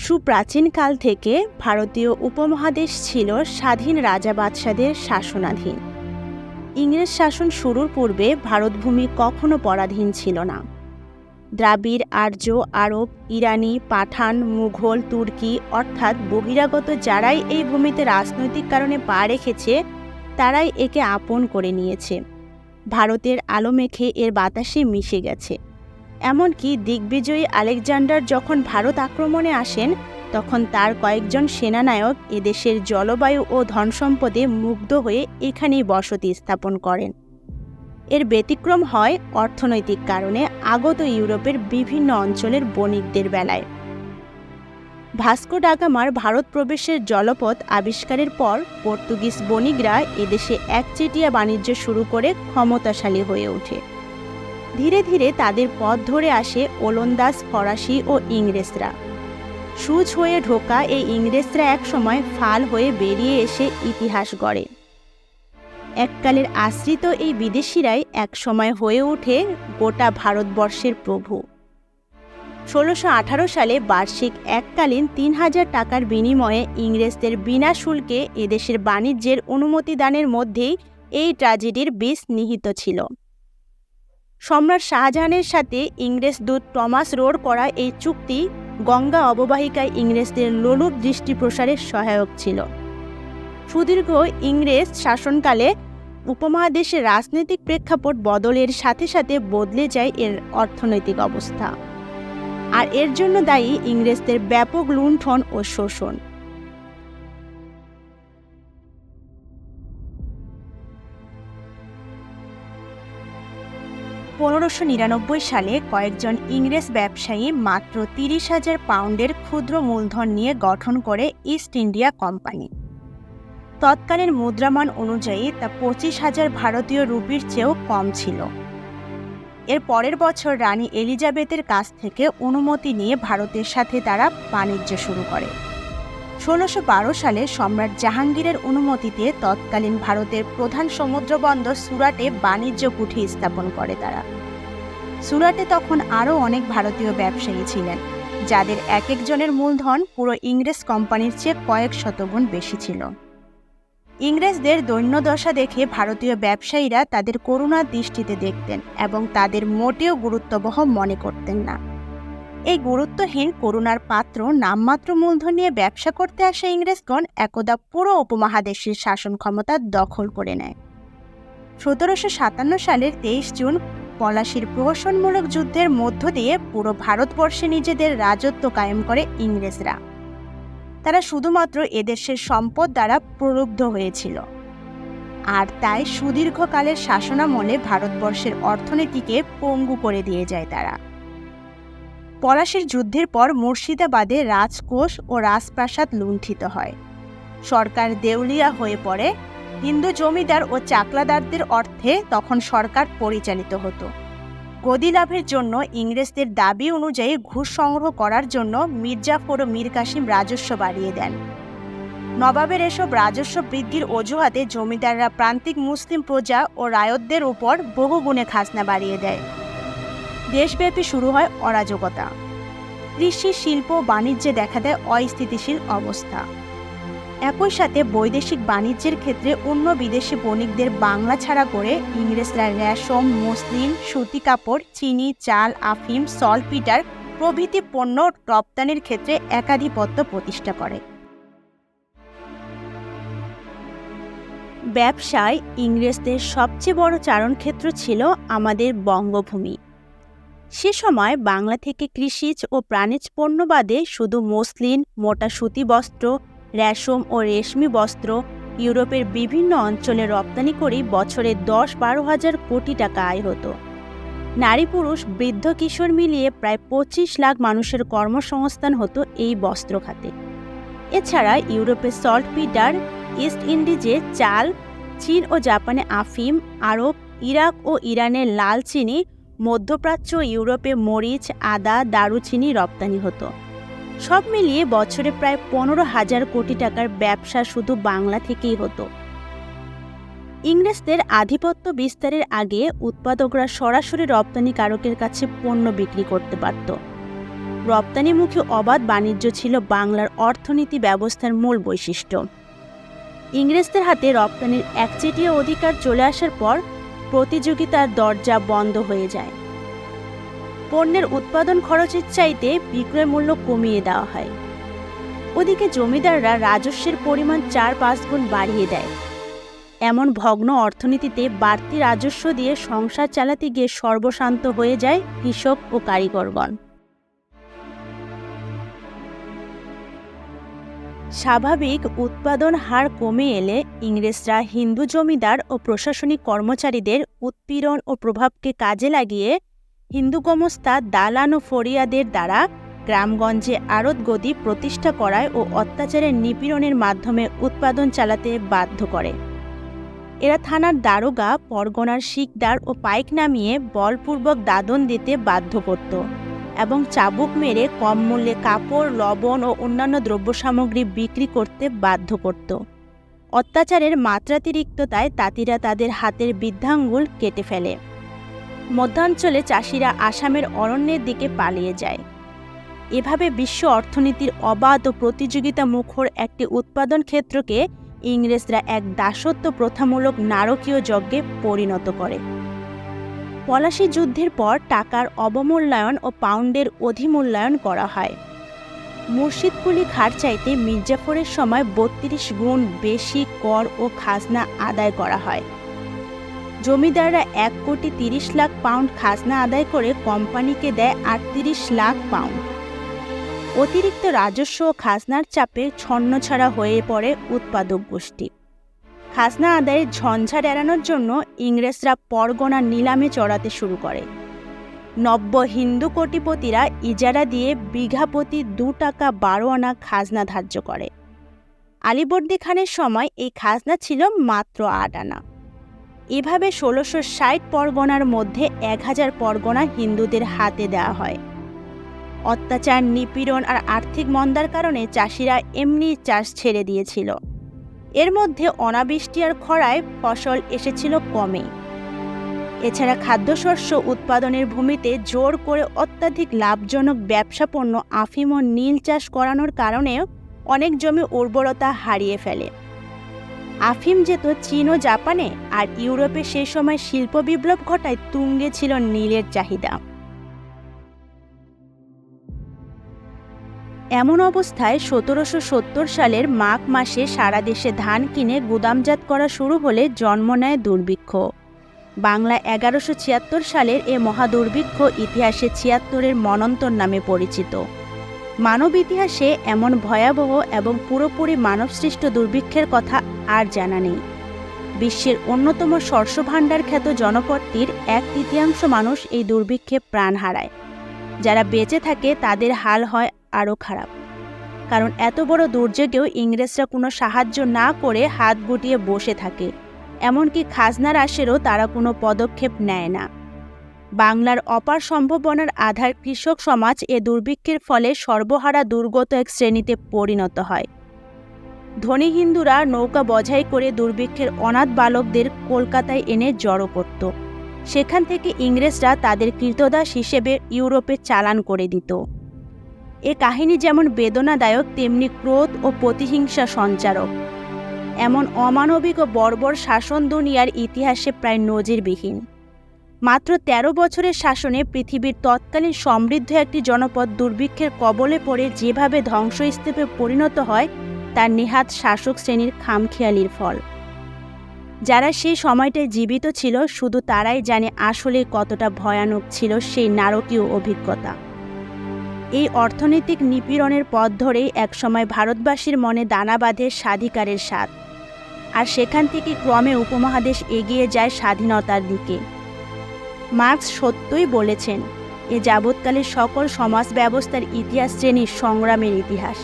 সুপ্রাচীনকাল থেকে ভারতীয় উপমহাদেশ ছিল স্বাধীন রাজা বাদশাদের শাসনাধীন। ইংরেজ শাসন শুরুর পূর্বে ভারতভূমি কখনো পরাধীন ছিল না। দ্রাবিড়, আর্য, আরব, ইরানি, পাঠান, মুঘল, তুর্কি অর্থাৎ বহিরাগত যারাই এই ভূমিতে রাজনৈতিক কারণে পা রেখেছে তারাই একে আপন করে নিয়েছে। ভারতের আলো মেখে এর বাতাসে মিশে গেছে। এমনকি দিগ্বিজয়ী আলেকজান্ডার যখন ভারত আক্রমণে আসেন তখন তার কয়েকজন সেনানায়ক এদেশের জলবায়ু ও ধনসম্পদে মুগ্ধ হয়ে এখানেই বসতি স্থাপন করেন। এর ব্যতিক্রম হয় অর্থনৈতিক কারণে আগত ইউরোপের বিভিন্ন অঞ্চলের বণিকদের বেলায়। ভাস্কো ডা গামার ভারত প্রবেশের জলপথ আবিষ্কারের পর পর্তুগিজ বণিকরা এদেশে একচেটিয়া বাণিজ্য শুরু করে ক্ষমতাশালী হয়ে ওঠে। ধীরে ধীরে তাদের পথ ধরে আসে ওলন্দাজ, ফরাসি ও ইংরেজরা। সুজ হয়ে ঢোকা এই ইংরেজরা একসময় ফাল হয়ে বেরিয়ে এসে ইতিহাস গড়ে। এককালের আশ্রিত এই বিদেশিরাই একসময় হয়ে ওঠে গোটা ভারতবর্ষের প্রভু। ১৬১৮ সালে বার্ষিক এককালীন ৩,০০০ টাকার বিনিময়ে ইংরেজদের বিনা শুল্কে এদেশের বাণিজ্যের অনুমতি দানের মধ্যেই এই ট্র্যাজেডির বীজ নিহিত ছিল। সম্রাট শাহজাহানের সাথে ইংরেজ দূত টমাস রোড করা এই চুক্তি গঙ্গা অববাহিকায় ইংরেজদের লোলুপ দৃষ্টি প্রসারের সহায়ক ছিল। সুদীর্ঘ ইংরেজ শাসনকালে উপমহাদেশের রাজনৈতিক প্রেক্ষাপট বদলের সাথে সাথে বদলে যায় এর অর্থনৈতিক অবস্থা। আর এর জন্য দায়ী ইংরেজদের ব্যাপক লুণ্ঠন ও শোষণ। ১৫৯৯ সালে কয়েকজন ইংরেজ ব্যবসায়ী মাত্র ৩০,০০০ পাউন্ডের ক্ষুদ্র মূলধন নিয়ে গঠন করে ইস্ট ইন্ডিয়া কোম্পানি। তৎকালীন মুদ্রামান অনুযায়ী তা ২৫,০০০ ভারতীয় রুপির চেয়েও কম ছিল। এর পরের বছর রানী এলিজাবেথের কাছ থেকে অনুমতি নিয়ে ভারতের সাথে তারা বাণিজ্য শুরু করে। ১৬১২ সালে সম্রাট জাহাঙ্গীরের অনুমতিতে তৎকালীন ভারতের প্রধান সমুদ্রবন্দর সুরাটে বাণিজ্য কুঠি স্থাপন করে তারা। সুরাটে তখন আরও অনেক ভারতীয় ব্যবসায়ী ছিলেন, যাদের এক একজনের মূলধন পুরো ইংরেজ কোম্পানির চেয়ে কয়েক শতগুণ বেশি ছিল। ইংরেজদের দৈন্যদশা দেখে ভারতীয় ব্যবসায়ীরা তাদের করুণার দৃষ্টিতে দেখতেন এবং তাদের মোটেও গুরুত্ববহ মনে করতেন না। এই গুরুত্বহীন করুণার পাত্র নামমাত্র মূলধন নিয়ে ব্যবসা করতে আসা ইংরেজগণ একদা পুরো উপমহাদেশের শাসন ক্ষমতা দখল করে নেয়। ১৭৫৭ সালের ২৩ জুন পলাশীর প্রহসনমূলক যুদ্ধের মধ্য দিয়ে পুরো ভারতবর্ষে নিজেদের রাজত্ব কায়েম করে ইংরেজরা। তারা শুধুমাত্র এদেশের সম্পদ দ্বারা প্রলুব্ধ হয়েছিল, আর তাই সুদীর্ঘকালের শাসনামলে ভারতবর্ষের অর্থনীতিকে পঙ্গু করে দিয়ে যায় তারা। পলাশীর যুদ্ধের পর মুর্শিদাবাদে রাজকোষ ও রাজপ্রাসাদ লুণ্ঠিত হয়। সরকার দেউলিয়া হয়ে পড়ে। হিন্দু জমিদার ও চাকলাদারদের অর্থে তখন সরকার পরিচালিত হতো। গদি লাভের জন্য ইংরেজদের দাবি অনুযায়ী ঘুষ সংগ্রহ করার জন্য মির্জাফর ও মীর কাসিম রাজস্ব বাড়িয়ে দেন। নবাবের এসব রাজস্ব বৃদ্ধির অজুহাতে জমিদাররা প্রান্তিক মুসলিম প্রজা ও রায়তদের উপর বহুগুণে খাজনা বাড়িয়ে দেয়। দেশব্যাপী শুরু হয় অরাজকতা। কৃষি, শিল্প ও বাণিজ্যে দেখা দেয় অস্থিতিশীল অবস্থা। একই সাথে বৈদেশিক বাণিজ্যের ক্ষেত্রে অন্য বিদেশি বণিকদের বাংলা ছাড়া করে ইংরেজরা রেশম, মসলিন, সুতি কাপড়, চিনি, চাল, আফিম, সল্টপিটার প্রভৃতি পণ্য রপ্তানির ক্ষেত্রে একাধিপত্য প্রতিষ্ঠা করে। ব্যবসায় ইংরেজদের সবচেয়ে বড় চারণক্ষেত্র ছিল আমাদের বঙ্গভূমি। সে সময় বাংলা থেকে কৃষিজ ও প্রাণীজ পণ্য বাদে শুধু মসলিন, মোটা সুতি বস্ত্র, রেশম ও রেশমি বস্ত্র ইউরোপের বিভিন্ন অঞ্চলে রপ্তানি করেই বছরে ১০-১২ হাজার কোটি টাকা আয় হতো। নারী পুরুষ বৃদ্ধ কিশোর মিলিয়ে প্রায় ২৫ লাখ মানুষের কর্মসংস্থান হতো এই বস্ত্র খাতে। এছাড়া ইউরোপে সল্টপিটার, ইস্ট ইন্ডিজে চাল, চীন ও জাপানে আফিম, আরব, ইরাক ও ইরানের লাল চিনি, মধ্যপ্রাচ্য ও ইউরোপে মরিচ, আদা, দারুচিনি রপ্তানি হতো। সব মিলিয়ে বছরে প্রায় ১৫,০০০ কোটি টাকার ব্যবসা শুধু বাংলা থেকেই হতো। ইংরেজদের আধিপত্য বিস্তারের আগে উৎপাদকরা সরাসরি রপ্তানিকারকের কাছে পণ্য বিক্রি করতে পারত। রপ্তানিমুখী অবাধ বাণিজ্য ছিল বাংলার অর্থনীতি ব্যবস্থার মূল বৈশিষ্ট্য। ইংরেজদের হাতে রপ্তানির একচেটিয়া অধিকার চলে আসার পর প্রতিযোগিতার দরজা বন্ধ হয়ে যায়। পণ্যের উৎপাদন খরচের চাইতে বিক্রয় মূল্য কমিয়ে দেওয়া হয়। ওদিকে জমিদাররা রাজস্বের পরিমাণ 4-5 গুণ বাড়িয়ে দেয়। এমন ভগ্ন অর্থনীতিতে বাড়তি রাজস্ব দিয়ে সংসার চালাতে গিয়ে সর্বশান্ত হয়ে যায় কৃষক ও কারিগরগণ। স্বাভাবিক উৎপাদন হার কমে এলে ইংরেজরা হিন্দু জমিদার ও প্রশাসনিক কর্মচারীদের উৎপীড়ন ও প্রভাবকে কাজে লাগিয়ে হিন্দু গোমস্তা, দালান ও ফরিয়াদের দ্বারা গ্রামগঞ্জে আড়ত গদি প্রতিষ্ঠা করায় ও অত্যাচারের নিপীড়নের মাধ্যমে উৎপাদন চালাতে বাধ্য করে। এরা থানার দারোগা, পরগনার শিকদার ও পাইক নামিয়ে বলপূর্বক দাদন দিতে বাধ্য করত এবং চাবুক মেরে কম মূল্যে কাপড়, লবণ ও অন্যান্য দ্রব্য সামগ্রী বিক্রি করতে বাধ্য করত। অত্যাচারের মাত্রাতিরিক্ততায় তাঁতিরা তাদের হাতের বৃদ্ধাঙ্গুল কেটে ফেলে। মধ্যাঞ্চলে চাষিরা আসামের অরণ্যের দিকে পালিয়ে যায়। এভাবে বিশ্ব অর্থনীতির অবাধ ও প্রতিযোগিতা মুখর একটি উৎপাদন ক্ষেত্রকে ইংরেজরা এক দাসত্ব প্রথামূলক নারকীয় যজ্ঞে পরিণত করে। পলাশী যুদ্ধের পর টাকার অবমূল্যায়ন ও পাউন্ডের অধিমূল্যায়ন করা হয়। মুর্শিদকুলি খার চাইতে মির্জাফরের সময় 32 গুণ বেশি কর ও খাজনা আদায় করা হয়। জমিদাররা 1,30,00,000 পাউন্ড খাজনা আদায় করে কোম্পানিকে দেয় 38 লাখ পাউন্ড। অতিরিক্ত রাজস্ব ও খাজনার চাপে ছন্নছাড়া হয়ে পড়ে উৎপাদক গোষ্ঠী। খাজনা আদায়ের ঝঞ্ঝাট এড়ানোর জন্য ইংরেজরা পরগনা নিলামে চড়াতে শুরু করে। নব্য হিন্দু কোটিপতিরা ইজারা দিয়ে বিঘা প্রতি 2 টাকা 12 আনা খাজনা ধার্য করে। আলীবর্দী খানের সময় এই খাজনা ছিল মাত্র 8 আনা। এভাবে 1660 পরগনার মধ্যে 1000 পরগনা হিন্দুদের হাতে দেওয়া হয়। অত্যাচার, নিপীড়ন আর আর্থিক মন্দার কারণে চাষিরা এমনি চাষ ছেড়ে দিয়েছিল। এর মধ্যে অনাবৃষ্টি আর খরায় ফসল এসেছিল কমে। এছাড়া খাদ্যশস্য উৎপাদনের ভূমিতে জোর করে অত্যাধিক লাভজনক ব্যবসাপণ্য আফিম ও নীল চাষ করানোর কারণেও অনেক জমি উর্বরতা হারিয়ে ফেলে। আফিম যেত চীন ও জাপানে, আর ইউরোপে সেই সময় শিল্প বিপ্লব ঘটায় তুঙ্গে ছিল নীলের চাহিদা। এমন অবস্থায় 1770 সালের মাঘ মাসে সারা দেশে ধান কিনে গুদামজাত করা শুরু হলে জন্ম নেয় দুর্ভিক্ষ। বাংলা 1176 সালের এ মহাদুর্ভিক্ষ ইতিহাসে 76-এর মনন্তর নামে পরিচিত। মানব ইতিহাসে এমন ভয়াবহ এবং পুরোপুরি মানবসৃষ্ট দুর্ভিক্ষের কথা আর জানা নেই। বিশ্বের অন্যতম শস্যভাণ্ডার খ্যাত জনপদটির 1/3 মানুষ এই দুর্ভিক্ষে প্রাণ হারায়। যারা বেঁচে থাকে তাদের হাল হয় আরও খারাপ, কারণ এত বড় দুর্যোগেও ইংরেজরা কোনো সাহায্য না করে হাত গুটিয়ে বসে থাকে। এমনকি খাজনার আশেরও তারা কোনো পদক্ষেপ নেয় না। বাংলার অপার সম্ভাবনার আধার কৃষক সমাজ এ দুর্ভিক্ষের ফলে সর্বহারা দুর্গত এক শ্রেণীতে পরিণত হয়। ধনী হিন্দুরা নৌকা বোঝাই করে দুর্ভিক্ষের অনাথ বালকদের কলকাতায় এনে জড়ো করত। সেখান থেকে ইংরেজরা তাদের কৃতদাস হিসেবে ইউরোপে চালান করে দিত। এ কাহিনী যেমন বেদনাদায়ক, তেমনি ক্রোধ ও প্রতিহিংসা সঞ্চারক। এমন অমানবিক ও বর্বর শাসন দুনিয়ার ইতিহাসে প্রায় নজিরবিহীন। মাত্র 13 বছরের শাসনে পৃথিবীর তৎকালীন সমৃদ্ধ একটি জনপদ দুর্ভিক্ষের কবলে পড়ে যেভাবে ধ্বংসস্তূপে পরিণত হয়, তার নেহাত শাসক শ্রেণীর খামখেয়ালির ফল। যারা সেই সময়টায় জীবিত ছিল শুধু তারাই জানে আসলে কতটা ভয়ানক ছিল সেই নারকীয় অভিজ্ঞতা। এই অর্থনৈতিক নিপীড়নের পথ ধরেই একসময় ভারতবাসীর মনে দানা বাঁধে স্বাধিকারের স্বাদ, আর সেখান থেকে ক্রমে উপমহাদেশ এগিয়ে যায় স্বাধীনতার দিকে। মার্কস সত্যই বলেছেন, এ যাবৎকালের সকল সমাজ ব্যবস্থার ইতিহাস শ্রেণীর সংগ্রামের ইতিহাস।